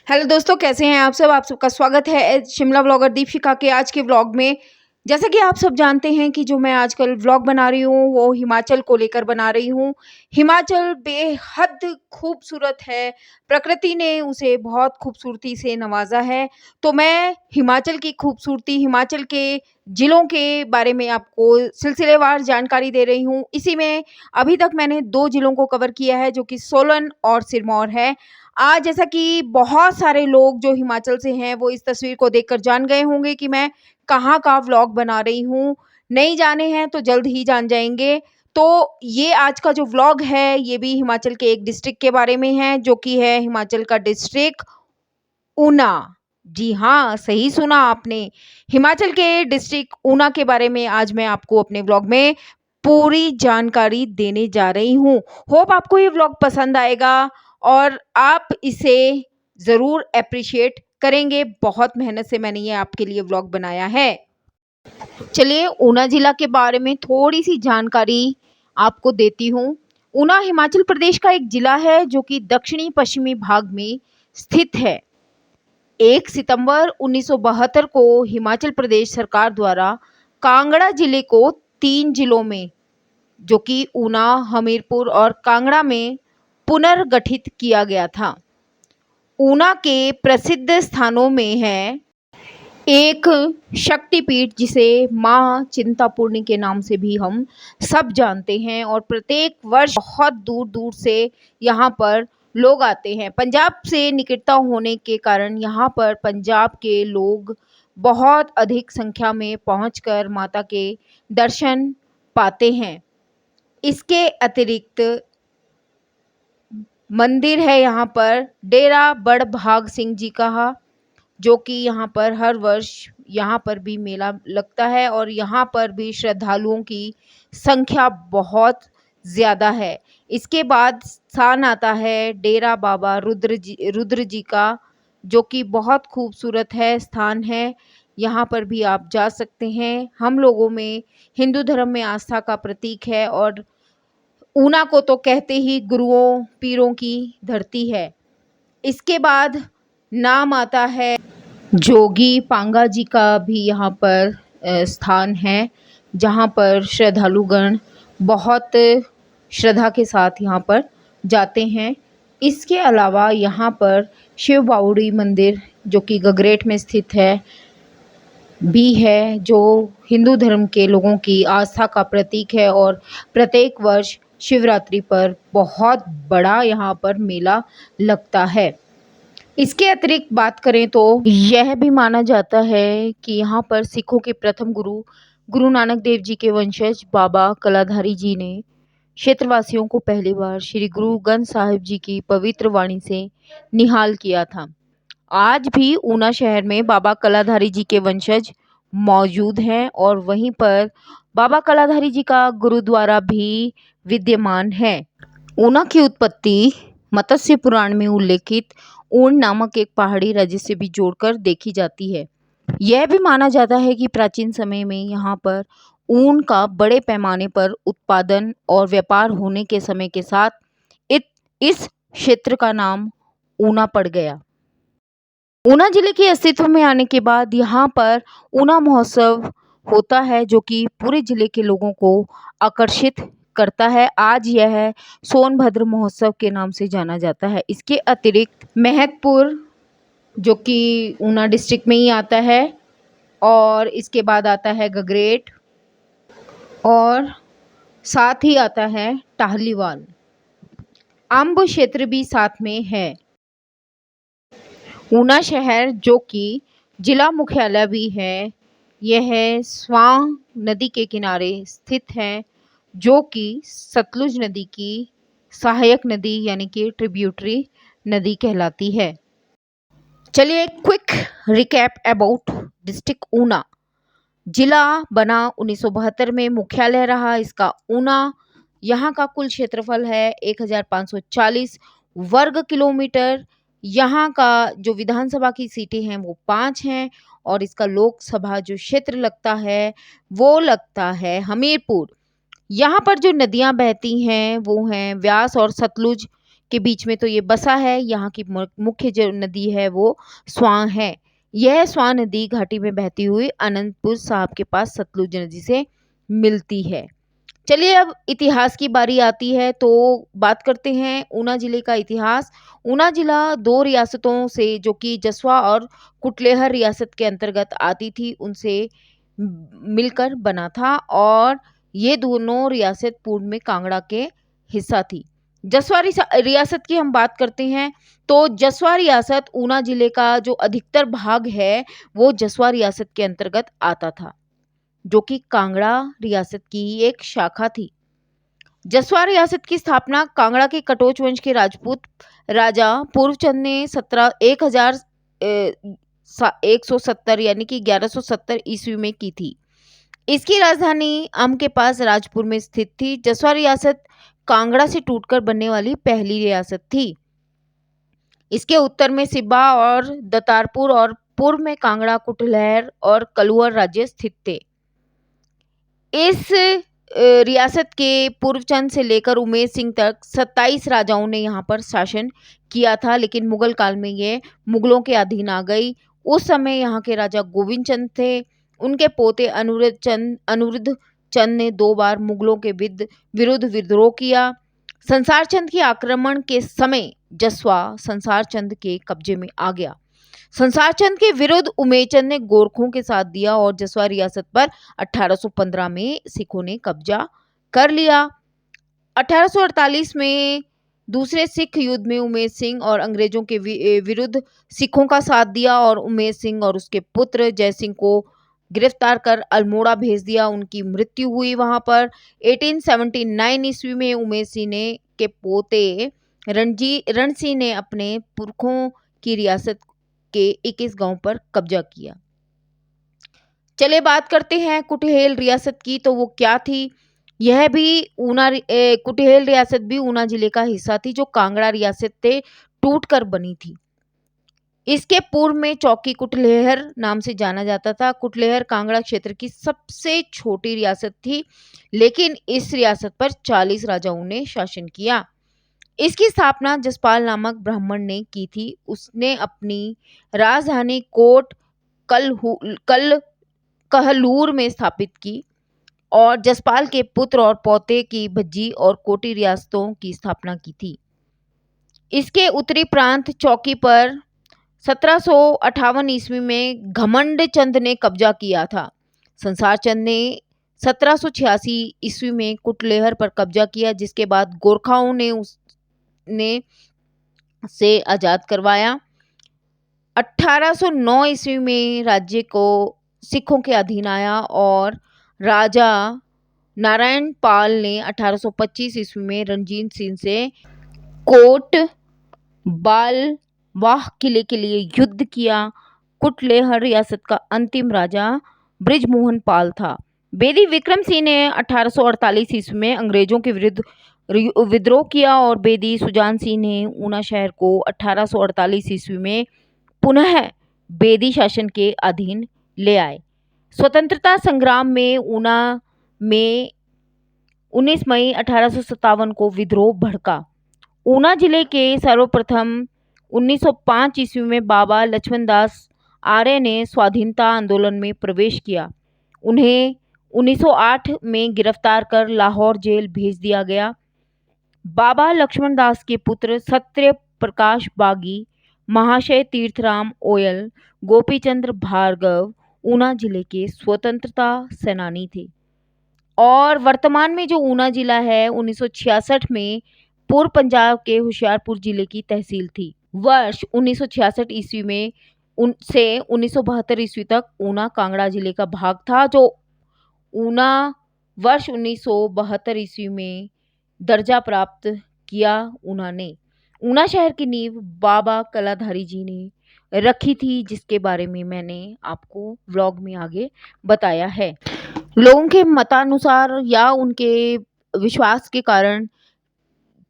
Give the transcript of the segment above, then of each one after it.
Hello दोस्तों, कैसे हैं आप सब। आप सबका स्वागत है शिमला ब्लॉगर दीपिका के आज के व्लॉग में। जैसा कि आप सब जानते हैं कि जो मैं आजकल व्लॉग बना रही हूँ वो हिमाचल को लेकर बना रही हूँ। हिमाचल बेहद खूबसूरत है, प्रकृति ने उसे बहुत खूबसूरती से नवाजा है। तो मैं हिमाचल की खूबसूरती, हिमाचल के ज़िलों के बारे में आपको सिलसिलेवार जानकारी दे रही हूँ। इसी में अभी तक मैंने 2 ज़िलों को कवर किया है, जो कि सोलन और सिरमौर है। आज जैसा कि बहुत सारे लोग जो हिमाचल से हैं वो इस तस्वीर को देखकर जान गए होंगे कि मैं कहाँ का व्लॉग बना रही हूँ। नहीं जाने हैं तो जल्द ही जान जाएँगे। तो ये आज का जो व्लॉग है ये भी हिमाचल के एक डिस्ट्रिक्ट के बारे में है, जो कि है हिमाचल का डिस्ट्रिक्ट ऊना। जी हाँ, सही सुना आपने। हिमाचल के डिस्ट्रिक्ट ऊना के बारे में आज मैं आपको अपने व्लॉग में पूरी जानकारी देने जा रही हूँ। होप आपको ये व्लॉग पसंद आएगा और आप इसे ज़रूर एप्रिशिएट करेंगे। बहुत मेहनत से मैंने ये आपके लिए व्लॉग बनाया है। चलिए ऊना ज़िला के बारे में थोड़ी-सी जानकारी आपको देती हूँ। ऊना हिमाचल प्रदेश का एक ज़िला है जो कि दक्षिणी पश्चिमी भाग में स्थित है। 1 सितंबर 1972 को हिमाचल प्रदेश सरकार द्वारा कांगड़ा जिले को 3 जिलों में, जो कि ऊना, हमीरपुर और कांगड़ा में पुनर्गठित किया गया था। ऊना के प्रसिद्ध स्थानों में है एक शक्तिपीठ जिसे माँ चिंतपूर्णी के नाम से भी हम सब जानते हैं, और प्रत्येक वर्ष बहुत दूर-दूर से यहाँ पर लोग आते हैं। पंजाब से निकटता होने के कारण यहाँ पर पंजाब के लोग बहुत अधिक संख्या में पहुँचकर माता के दर्शन पाते हैं। इसके अतिरिक्त मंदिर है यहाँ पर डेरा बड़भाग सिंह जी का, जो कि यहाँ पर हर वर्ष यहाँ पर भी मेला लगता है और यहाँ पर भी श्रद्धालुओं की संख्या बहुत ज़्यादा है। इसके बाद स्थान आता है डेरा बाबा रुद्र जी का, जो कि बहुत खूबसूरत है, स्थान है। यहाँ पर भी आप जा सकते हैं। हम लोगों में हिंदू धर्म में आस्था का प्रतीक है और ऊना को तो कहते ही गुरुओं, पीरों की धरती है। इसके बाद नाम आता है जोगी पांगा जी का भी यहाँ पर स्थान है, जहाँ पर श्रद्धालुगण बहुत श्रद्धा के साथ यहाँ पर जाते हैं। इसके अलावा यहाँ पर शिव बावड़ी मंदिर, जो कि गगरेट में स्थित है, भी है, जो हिंदू धर्म के लोगों की आस्था का प्रतीक है और प्रत्येक वर्ष शिवरात्रि पर बहुत बड़ा यहाँ पर मेला लगता है। इसके अतिरिक्त बात करें तो यह भी माना जाता है कि यहाँ पर सिखों के प्रथम गुरु नानक देव जी के वंशज बाबा कलाधारी जी ने क्षेत्रवासियों को पहली बार श्री गुरु ग्रंथ साहिब जी की पवित्र वाणी से निहाल किया था। आज भी ऊना शहर में बाबा कलाधारी जी के वंशज मौजूद हैं और वहीं पर बाबा कलाधारी जी का गुरुद्वारा भी विद्यमान है। ऊना की उत्पत्ति मत्स्य पुराण में उल्लेखित ऊन नामक एक पहाड़ी राज्य से भी जोड़कर देखी जाती है। यह भी माना जाता है कि प्राचीन समय में यहाँ पर ऊन का बड़े पैमाने पर उत्पादन और व्यापार होने के समय के साथ इस क्षेत्र का नाम ऊना पड़ गया। ऊना जिले के अस्तित्व में आने के बाद यहाँ पर ऊना महोत्सव होता है, जो कि पूरे जिले के लोगों को आकर्षित करता है। आज यह सोनभद्र महोत्सव के नाम से जाना जाता है। इसके अतिरिक्त महतपुर, जो कि ऊना डिस्ट्रिक्ट में ही आता है, और इसके बाद आता है गगरेट और साथ ही आता है टाहलीवाल। अंब क्षेत्र भी साथ में है। ऊना शहर, जो कि जिला मुख्यालय भी है, यह स्वां नदी के किनारे स्थित है, जो कि सतलुज नदी की सहायक नदी यानी कि ट्रिब्यूटरी नदी कहलाती है। चलिए quick recap about district Una. जिला बना 1972 में, मुख्यालय रहा इसका ऊना। यहाँ का कुल क्षेत्रफल है 1540 वर्ग किलोमीटर। यहाँ का जो विधानसभा की सीटें हैं वो 5 हैं और इसका लोकसभा जो क्षेत्र लगता है वो लगता है हमीरपुर। यहाँ पर जो नदियाँ बहती हैं वो हैं व्यास और सतलुज के बीच में तो ये बसा है। यहाँ की मुख्य जो नदी है वो स्वां है। यह स्वां नदी घाटी में बहती हुई अनंतपुर साहब के पास सतलुज नदी से मिलती है। चलिए अब इतिहास की बारी आती है, तो बात करते हैं ऊना जिले का इतिहास। ऊना जिला 2 रियासतों से, जो कि जसवा और कुटलेहर रियासत के अंतर्गत आती थी, उनसे मिलकर बना था और ये दोनों रियासत पूर्व में कांगड़ा के हिस्सा थी। जसवा रियासत की हम बात करते हैं तो जसवा रियासत ऊना जिले का जो अधिकतर भाग है वो जसवा रियासत के अंतर्गत आता था, जो कि कांगड़ा रियासत की ही एक शाखा थी। जसवा रियासत की स्थापना कांगड़ा के कटोच वंश के राजपूत राजा पूर्वचंद ने 1170 यानी कि 1170 ईस्वी में की थी। इसकी राजधानी अम के पास राजपुर में स्थित थी। जसवा रियासत कांगड़ा से टूटकर बनने वाली पहली रियासत थी। इसके उत्तर में सिब्बा और दतारपुर और पूर्व में कांगड़ा, कुटलहर और कलुअर राज्य स्थित थे। इस रियासत के पूर्वचंद से लेकर उमेर सिंह तक 27 राजाओं ने यहाँ पर शासन किया था, लेकिन मुगल काल में ये मुगलों के अधीन आ गई। उस समय यहाँ के राजा गोविंद चंद थे। उनके पोते अनिरुद्ध चंद ने 2 बार मुगलों के विरुद्ध विद्रोह किया। संसार चंद के आक्रमण के समय जसवा संसार चंद के कब्जे में आ गया। संसार चंद के विरुद्ध उमेरचंद ने गोरखों के साथ दिया और जसवा रियासत पर 1815 में सिखों ने कब्जा कर लिया। 1848 में दूसरे सिख युद्ध में उमेर सिंह और अंग्रेजों के विरुद्ध सिखों का साथ दिया और उमेर सिंह और उसके पुत्र जय सिंह को गिरफ्तार कर अल्मोड़ा भेज दिया। उनकी मृत्यु हुई वहां पर। 1879 ईस्वी में उमेर सिंह के पोते रण सिंह ने अपने पुरखों की रियासत के 21 गांव पर कब्जा किया। चलिए बात करते हैं कुटहेल रियासत की, तो वो क्या थी। यह भी कुटहेल रियासत भी ऊना जिले का हिस्सा थी, जो कांगड़ा रियासत से टूटकर बनी थी। इसके पूर्व में चौकी कुटलेहर नाम से जाना जाता था। कुटलेहर कांगड़ा क्षेत्र की सबसे छोटी रियासत थी, लेकिन इस रियासत पर 40 राजाओं ने शासन किया। इसकी स्थापना जसपाल नामक ब्राह्मण ने की थी। उसने अपनी राजधानी कोट कहलूर में स्थापित की और जसपाल के पुत्र और पोते की भज्जी और कोटी रियासतों की स्थापना की थी। इसके उत्तरी प्रांत चौकी पर 1758 ईस्वी में घमंड चंद ने कब्जा किया था। संसार चंद ने 1786 ईस्वी में कुटलेहर पर कब्जा किया, जिसके बाद गोरखाओं ने से आजाद करवाया। 1809 ईस्वी में राज्य को सिखों के अधीन आया और राजा नारायण पाल ने 1825 ईस्वी में रणजीत सिंह से कोट बालवाह किले के लिए युद्ध किया। कुटलेहर रियासत का अंतिम राजा बृजमोहन पाल था। बेदी विक्रम सिंह ने 1848 ईस्वी में अंग्रेजों के विरुद्ध विद्रोह किया और बेदी सुजान सिंह ने ऊना शहर को 1848 ईस्वी में पुनः बेदी शासन के अधीन ले आए। स्वतंत्रता संग्राम में ऊना में 19 मई 1857 को विद्रोह भड़का। ऊना जिले के सर्वप्रथम 1905 ईस्वी में बाबा लक्ष्मणदास आर्य ने स्वाधीनता आंदोलन में प्रवेश किया। उन्हें 1908 में गिरफ्तार कर लाहौर जेल भेज दिया गया। बाबा लक्ष्मणदास के पुत्र सत्य प्रकाश बागी, महाशय तीर्थराम ओयल, गोपीचंद्र भार्गव ऊना जिले के स्वतंत्रता सेनानी थे और वर्तमान में जो ऊना जिला है 1966 में पूर्व पंजाब के होशियारपुर जिले की तहसील थी। वर्ष 1966 ईस्वी में से 1972 ईस्वी तक ऊना कांगड़ा जिले का भाग था, जो ऊना वर्ष 1972 ईस्वी में दर्जा प्राप्त किया। ऊना ने ऊना शहर की नींव बाबा कलाधारी जी ने रखी थी, जिसके बारे में मैंने आपको व्लॉग में आगे बताया है। लोगों के मतानुसार या उनके विश्वास के कारण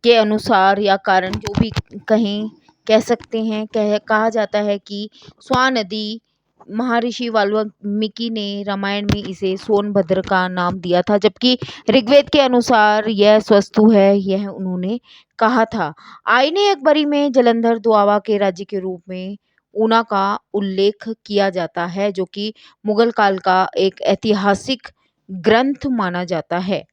के अनुसार या कारण जो भी कहें कह सकते हैं, कहा जाता है कि स्वां नदी महर्षि वाल्मीकि ने रामायण में इसे सोनभद्र का नाम दिया था, जबकि ऋग्वेद के अनुसार यह स्वस्तु है, यह उन्होंने कहा था। आईने अकबरी में जलंधर दोआबा के राज्य के रूप में ऊना का उल्लेख किया जाता है, जो कि मुगल काल का एक ऐतिहासिक ग्रंथ माना जाता है।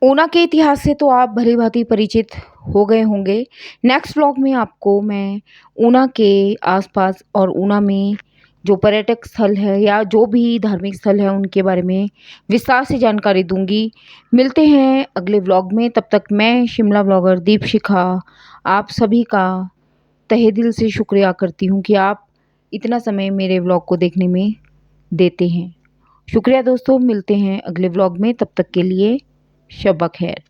ऊना के इतिहास से तो आप भली भांति परिचित हो गए होंगे। नेक्स्ट व्लॉग में आपको मैं ऊना के आसपास और ऊना में जो पर्यटक स्थल है या जो भी धार्मिक स्थल है उनके बारे में विस्तार से जानकारी दूंगी। मिलते हैं अगले व्लॉग में, तब तक मैं शिमला ब्लॉगर दीपशिखा आप सभी का तहे दिल से शुक्रिया करती हूँ कि आप इतना समय मेरे व्लॉग को देखने में देते हैं। शुक्रिया दोस्तों, मिलते हैं अगले व्लॉग में, तब तक के लिए शब्बा खैर।